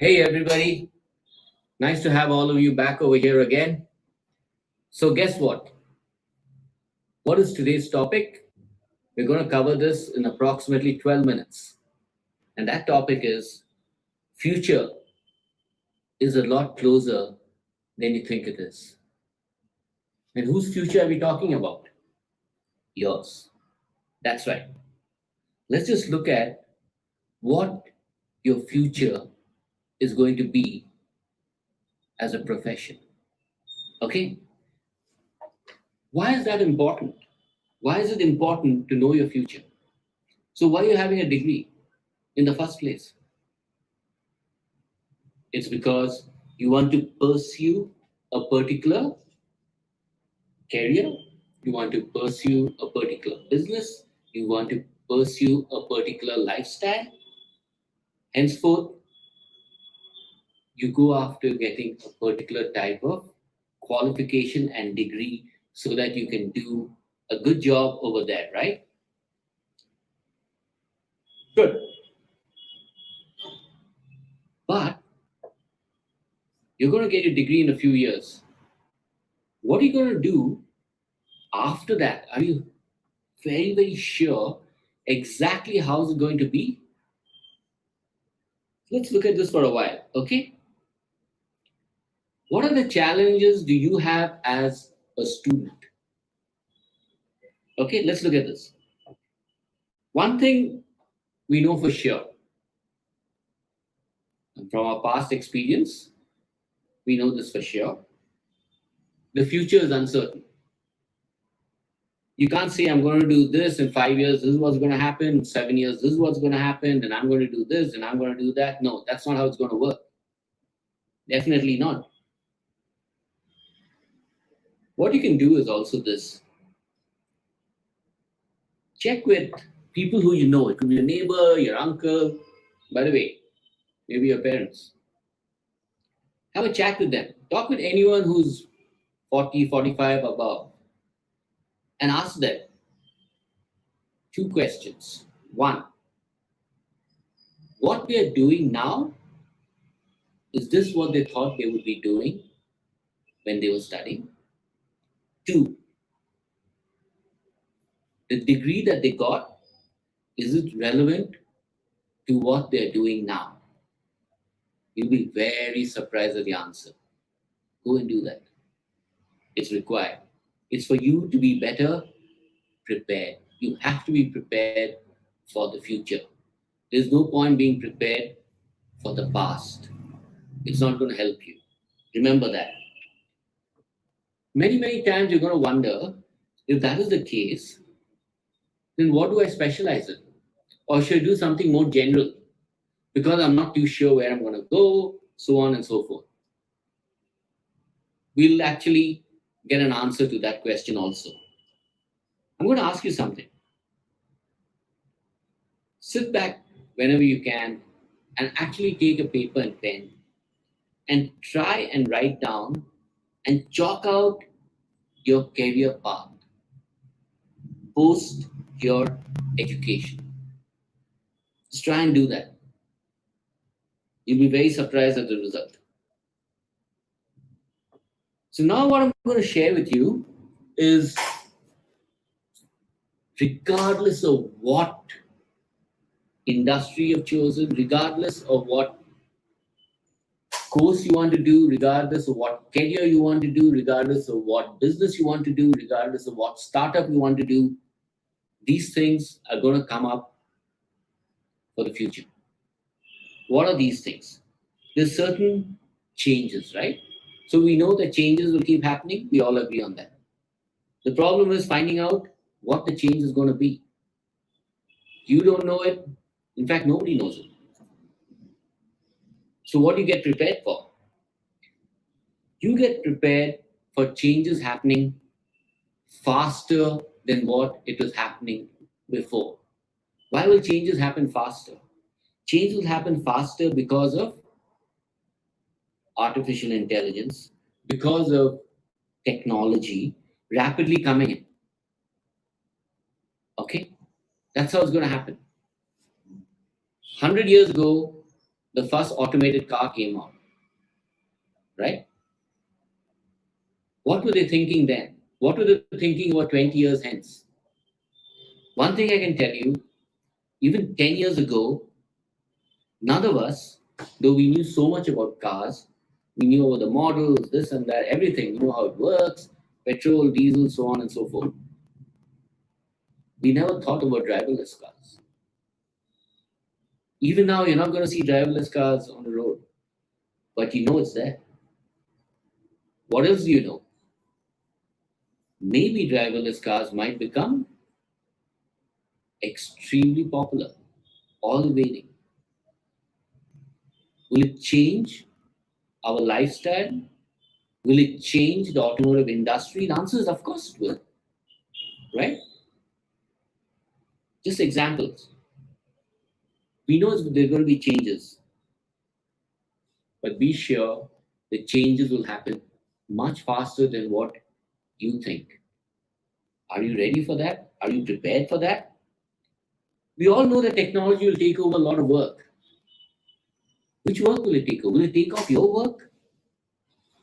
Hey everybody, nice to have all of you back over here again. So, guess what? What is today's topic? We're going to cover this in approximately 12 minutes. And that topic is future is a lot closer than you think it is. And whose future are we talking about? Yours. That's right. Let's just look at what your future is going to be as a profession. Okay? Why is that important? Why is it important to know your future? So, why are you having a degree in the first place? It's because you want to pursue a particular career, you want to pursue a particular business, you want to pursue a particular lifestyle. Henceforth, you go after getting a particular type of qualification and degree so that you can do a good job over there, right? Good. But you're going to get a degree in a few years. What are you going to do after that? Are you very, very sure exactly how is it going to be? Let's look at this for a while, okay? What are the challenges do you have as a student? Okay, let's look at this. One thing we know for sure, and from our past experience, we know this for sure. The future is uncertain. You can't say, I'm going to do this in 5 years, this is what's going to happen, in 7 years, this is what's going to happen, and I'm going to do this and I'm going to do that. No, that's not how it's going to work. Definitely not. What you can do is also this: check with people who you know. It could be your neighbor, your uncle, by the way, maybe your parents. Have a chat with them. Talk with anyone who's 40, 45 above and ask them two questions. One, what we are doing now, is this what they thought they would be doing when they were studying? Two, the degree that they got, is it relevant to what they're doing now? You'll be very surprised at the answer. Go and do that. It's required. It's for you to be better prepared. You have to be prepared for the future. There's no point being prepared for the past. It's not going to help you. Remember that. Many, many times you're going to wonder, if that is the case, then what do I specialize in? Or should I do something more general? Because I'm not too sure where I'm going to go, so on and so forth. We'll actually get an answer to that question also. I'm going to ask you something. Sit back whenever you can and actually take a paper and pen and try and write down and chalk out your career path post your education. Just try and do that. You'll be very surprised at the result. So, now what I'm going to share with you is, regardless of what industry you've chosen, regardless of what course you want to do, regardless of what career you want to do, regardless of what business you want to do, regardless of what startup you want to do, these things are going to come up for the future. What are these things? There's certain changes, right? So we know that changes will keep happening. We all agree on that. The problem is finding out what the change is going to be. You don't know it. In fact, nobody knows it. So what do you get prepared for? You get prepared for changes happening faster than what it was happening before. Why will changes happen faster? Change will happen faster because of artificial intelligence, because of technology rapidly coming in. Okay? That's how it's going to happen. 100 years ago, the first automated car came out, right? What were they thinking then? What were they thinking about 20 years hence? One thing I can tell you, even 10 years ago, none of us, though we knew so much about cars, we knew about the models, this and that, everything, we knew how it works, petrol, diesel, so on and so forth. We never thought about driverless cars. Even now, you're not going to see driverless cars on the road, but you know it's there. What else do you know? Maybe driverless cars might become extremely popular. All waiting. Will it change our lifestyle? Will it change the automotive industry? The answer is, of course, it will, right? Just examples. We know there are going to be changes, but be sure the changes will happen much faster than what you think. Are you ready for that? Are you prepared for that? We all know that technology will take over a lot of work. Which work will it take over? Will it take off your work?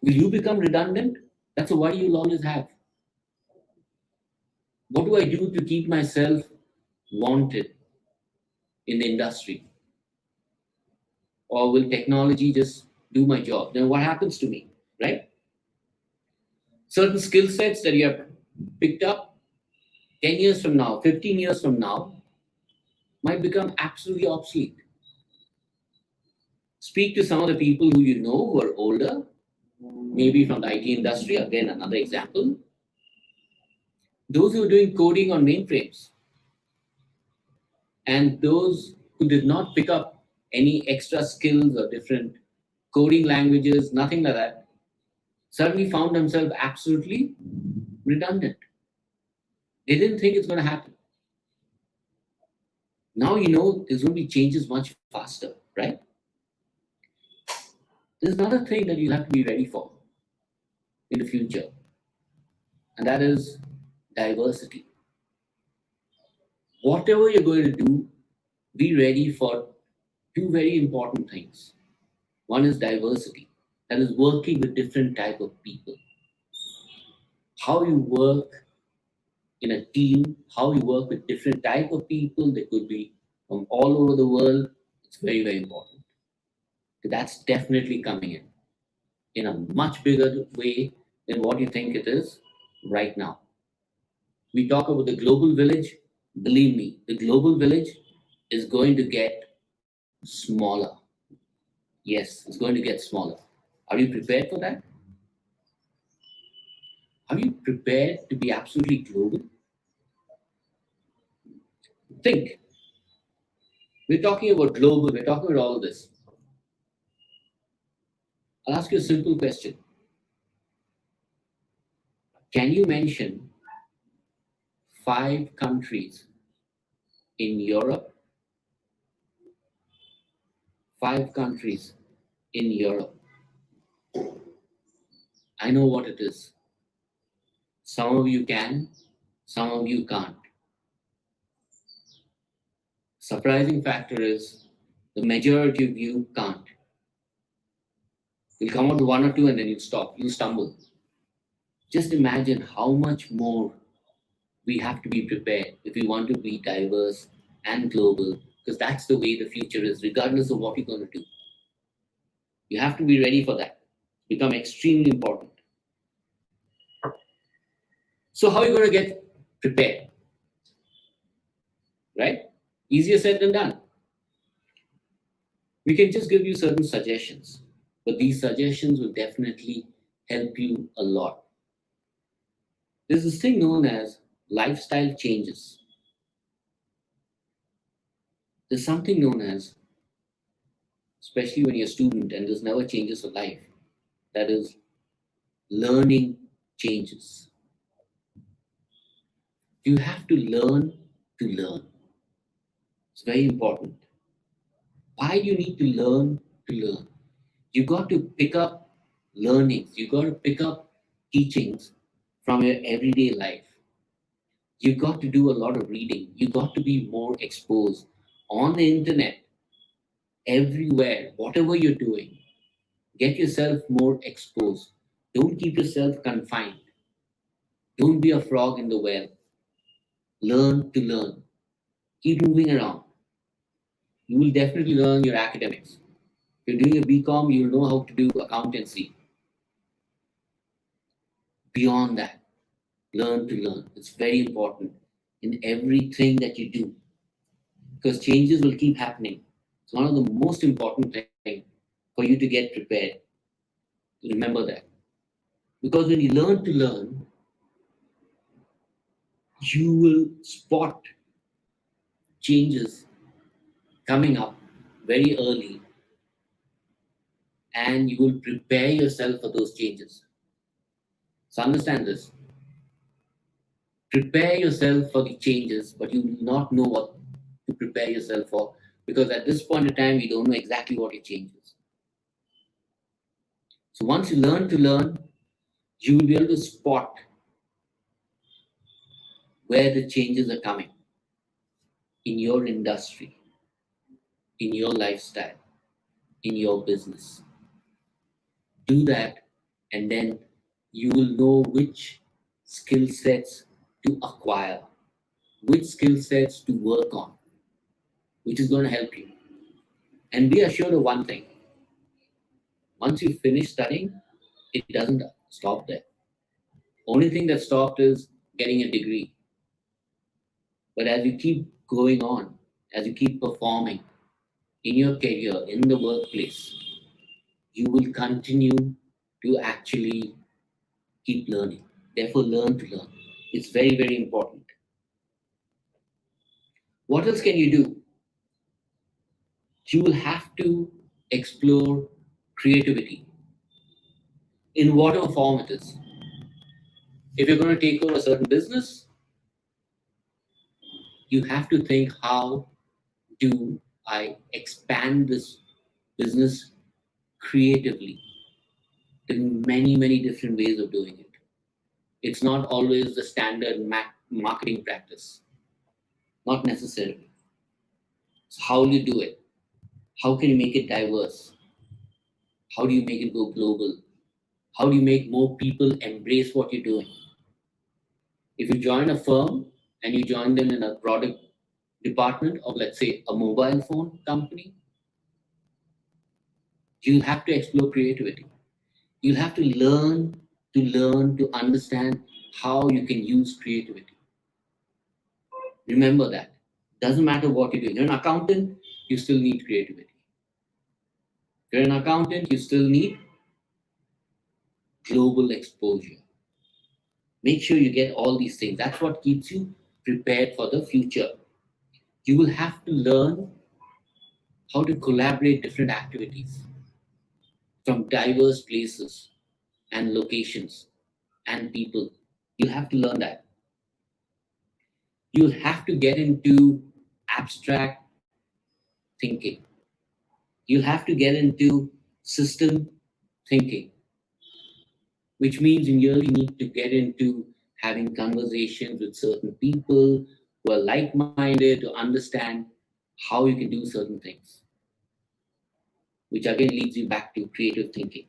Will you become redundant? That's a worry you'll always have. What do I do to keep myself wanted in the industry? Or will technology just do my job? Then what happens to me, right? Certain skill sets that you have picked up 10 years from now, 15 years from now, might become absolutely obsolete. Speak to some of the people who you know who are older, maybe from the IT industry, again, another example. Those who are doing coding on mainframes, and those who did not pick up any extra skills or different coding languages, nothing like that, suddenly found themselves absolutely redundant. They didn't think it's going to happen. Now you know there's going to be changes much faster, right? There's another thing that you have to be ready for in the future, and that is diversity. Whatever you're going to do, be ready for two very important things. One is diversity, that is working with different type of people. How you work in a team, how you work with different type of people, they could be from all over the world. It's very, very important. So that's definitely coming in a much bigger way than what you think it is right now. We talk about the global village. Believe me, the global village is going to get smaller. Yes, it's going to get smaller. Are you prepared for that? Are you prepared to be absolutely global? Think. We're talking about global, we're talking about all of this. I'll ask you a simple question. Can you mention 5 countries in Europe? 5 countries in Europe. I know what it is. Some of you can, some of you can't. Surprising factor is the majority of you can't. You'll come out to one or two and then you'll stop. You'll stumble. Just imagine how much more we have to be prepared if we want to be diverse and global, because that's the way the future is, regardless of what you're going to do. You have to be ready for that. Become extremely important. So, how are you going to get prepared? Right? Easier said than done. We can just give you certain suggestions, but these suggestions will definitely help you a lot. There's this thing known as lifestyle changes. There's something known as, especially when you're a student and there's never changes for life, that is learning changes. You have to learn to learn. It's very important. Why do you need to learn to learn? You got to pick up learnings, you got to pick up teachings from your everyday life. You got to do a lot of reading. You got to be more exposed on the internet. everywhere, whatever you're doing. Get yourself more exposed. Don't keep yourself confined. Don't be a frog in the well. Learn to learn. Keep moving around. You will definitely learn your academics. If you're doing a BCom, you'll know how to do accountancy. Beyond that, learn to learn. It's very important in everything that you do because changes will keep happening. It's one of the most important things for you to get prepared. Remember that. Because when you learn to learn, you will spot changes coming up very early and you will prepare yourself for those changes. So understand this. Prepare yourself for the changes, but you will not know what to prepare yourself for because at this point in time, you don't know exactly what your change is. So once you learn to learn, you will be able to spot where the changes are coming in your industry, in your lifestyle, in your business. Do that, and then you will know which skill sets to acquire, which skill sets to work on, which is going to help you. And be assured of one thing once you finish studying, it doesn't stop there. Only thing that stopped is getting a degree. But as you keep going on, as you keep performing in your career, in the workplace, you will continue to actually keep learning. Therefore, learn to learn. It's very, very important. What else can you do? You will have to explore creativity in whatever form it is. If you're going to take over a certain business, you have to think how do I expand this business creatively? There are many, many different ways of doing it. It's not always the standard marketing practice, not necessarily. So how will you do it? How can you make it diverse? How do you make it go global? How do you make more people embrace what you're doing? If you join a firm and you join them in a product department of, let's say, a mobile phone company, you have to explore creativity. You'll have to understand how you can use creativity. Remember that. Doesn't matter what you're doing. You're an accountant, you still need creativity. If you're an accountant, you still need global exposure. Make sure you get all these things. That's what keeps you prepared for the future. You will have to learn how to collaborate different activities from diverse places and locations and people. You'll have to learn that. You'll have to get into abstract thinking. You'll have to get into system thinking, which means you really need to get into having conversations with certain people who are like minded to understand how you can do certain things, which again leads you back to creative thinking.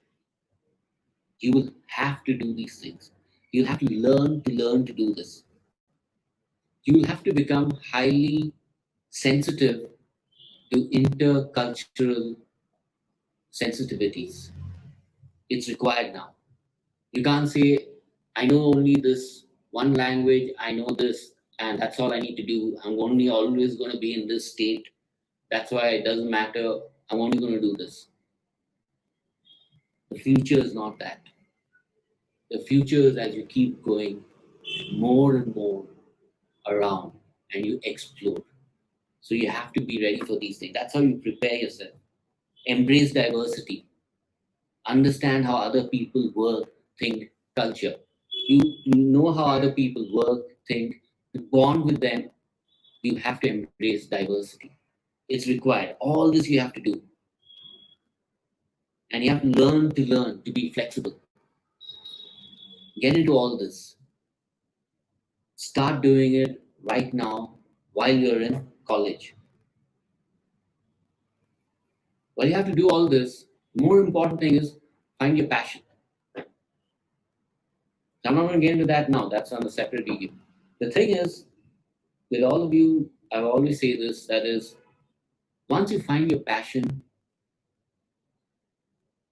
You will have to do these things. You'll have to learn to do this. You will have to become highly sensitive to intercultural sensitivities. It's required now. You can't say, I know only this one language, I know this, and that's all I need to do. I'm only always going to be in this state. That's why it doesn't matter. I'm only going to do this. The future is not that. The future is as you keep going more and more around and you explore. So you have to be ready for these things. That's how you prepare yourself. Embrace diversity. Understand how other people work, think, culture. You know how other people work, think, to bond with them, you have to embrace diversity. It's required. All this you have to do. And you have to learn to be flexible. Get into all this. Start doing it right now while you're in college. While you have to do all this, the more important thing is find your passion. I'm not going to get into that now. That's on a separate video. The thing is, with all of you, I always say this, that is, once you find your passion,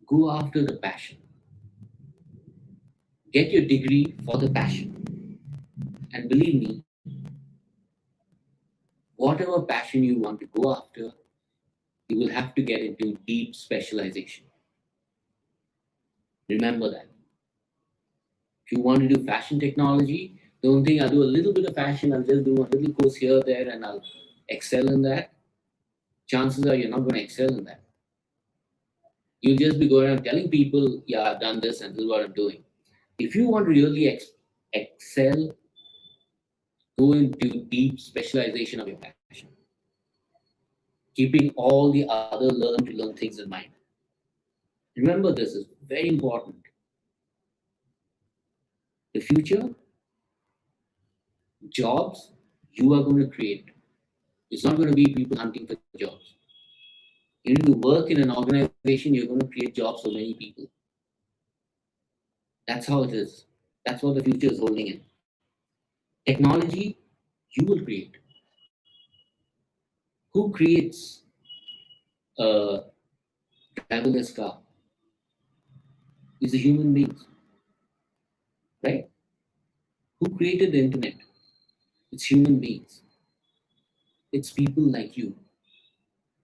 go after the passion. Get your degree for the passion. And believe me, whatever passion you want to go after, you will have to get into deep specialization. Remember that. If you want to do fashion technology, don't think I'll do a little bit of fashion, I'll just do a little course here, there, and I'll excel in that. Chances are you're not going to excel in that. You'll just be going around telling people, yeah, I've done this and this is what I'm doing. If you want to really excel, go into deep specialization of your passion, keeping all the other learn to learn things in mind. Remember, this is very important. The future jobs you are going to create. It's not going to be people hunting for jobs. You need to work in an organization, you're going to create jobs for many people. That's how it is. That's what the future is holding in. Technology, you will create. Who creates a driverless car? Is the human beings, right? Who created the internet? It's human beings. It's people like you.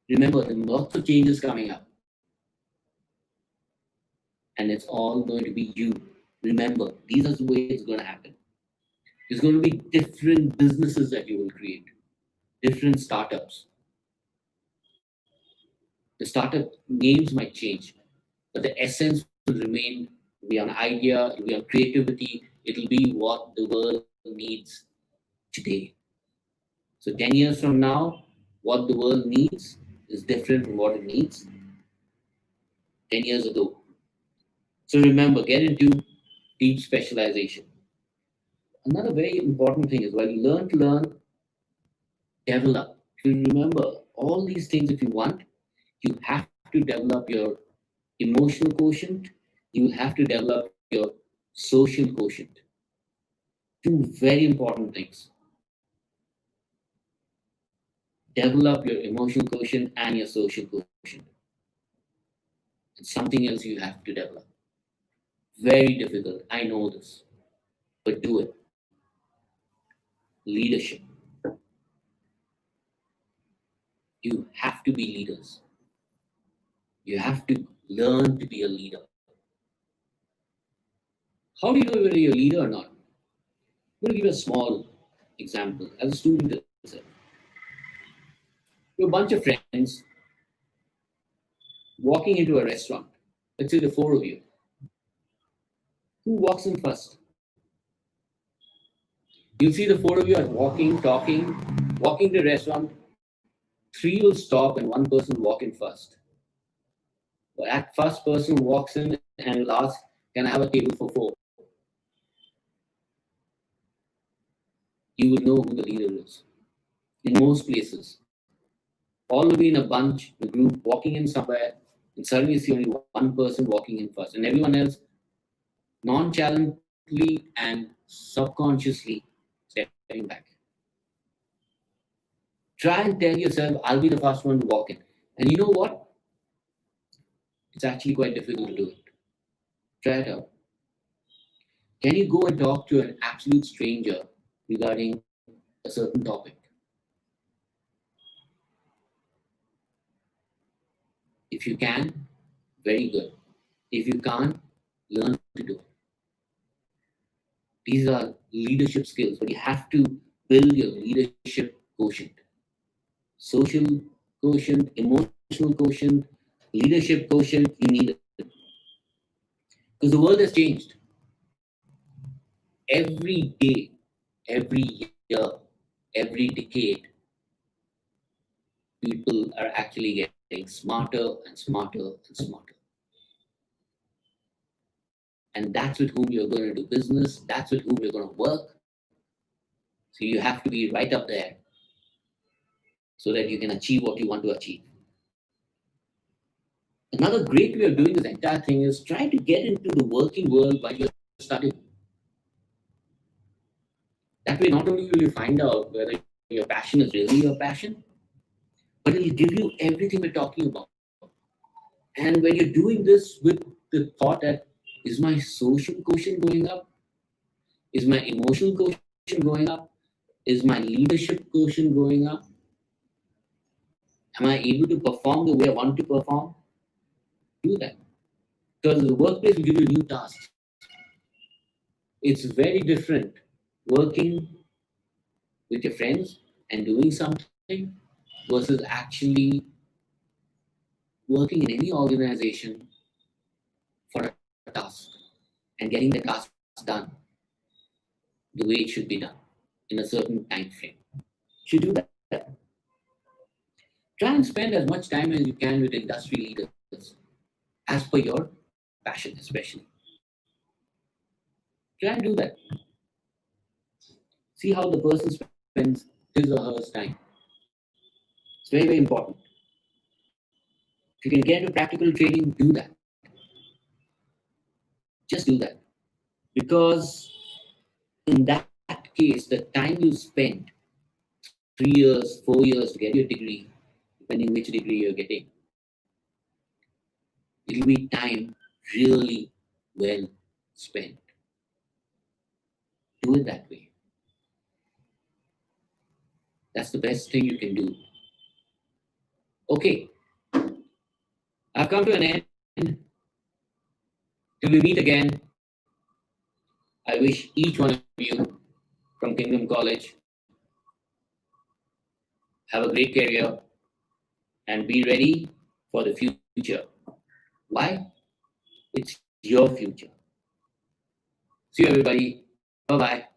Remember, there are lots of changes coming up, and it's all going to be you. Remember, these are the way it's going to happen. There's going to be different businesses that you will create, different startups. The startup names might change, but the essence will remain. It'll be on idea, it'll be on creativity, it'll be what the world needs today. So 10 years from now, what the world needs is different from what it needs 10 years ago. So remember, get into deep specialization. Another very important thing is while you learn, develop. If you remember all these things, if you want, you have to develop your emotional quotient, you will have to develop your social quotient. Two very important things. Develop your emotional quotient and your social quotient. It's something else you have to develop. Very difficult. I know this. But do it. Leadership. You have to be leaders. You have to learn to be a leader. How do you know whether you're a leader or not? I'm going to give you a small example. As a student itself, you're a bunch of friends walking into a restaurant. Let's say the four of you. Who walks in first? You'll see the four of you are walking, talking, walking to the restaurant. Three will stop and one person will walk in first. But that first person walks in and will ask, can I have a table for four? You will know who the leader is. In most places, all will be in a bunch, a group, walking in somewhere, and suddenly you see only one person walking in first, and everyone else nonchalantly and subconsciously stepping back. Try and tell yourself, I'll be the first one to walk in. And you know what? It's actually quite difficult to do it. Try it out. Can you go and talk to an absolute stranger regarding a certain topic? If you can, very good. If you can't, learn to do it. These are leadership skills, but you have to build your leadership quotient. Social quotient, emotional quotient, leadership quotient, you need it. Because the world has changed. Every day, every year, every decade, people are actually getting smarter and smarter and smarter. And that's with whom you're going to do business, that's with whom you're going to work. So you have to be right up there so that you can achieve what you want to achieve. Another great way of doing this entire thing is try to get into the working world while you're studying. That way, not only will you find out whether your passion is really your passion, but it'll give you everything we're talking about. And when you're doing this with the thought that, is my social quotient going up? Is my emotional quotient going up? Is my leadership quotient going up? Am I able to perform the way I want to perform? Do that. Because the workplace will give you new tasks. It's very different working with your friends and doing something versus actually working in any organization for a task and getting the task done the way it should be done in a certain time frame. You should do that. Try and spend as much time as you can with industry leaders as per your passion, especially. Try and do that. See how the person spends his or her time. It's very, very important. If you can get into practical training, do that. Just do that. Because in that case, the time you spend, 3 years, 4 years to get your degree, depending which degree you're getting, it'll be time really well spent. Do it that way. That's the best thing you can do. Okay, I've come to an end. Till we meet again, I wish each one of you from Kingdom College have a great career and be ready for the future. Why? It's your future. See you, everybody. Bye bye.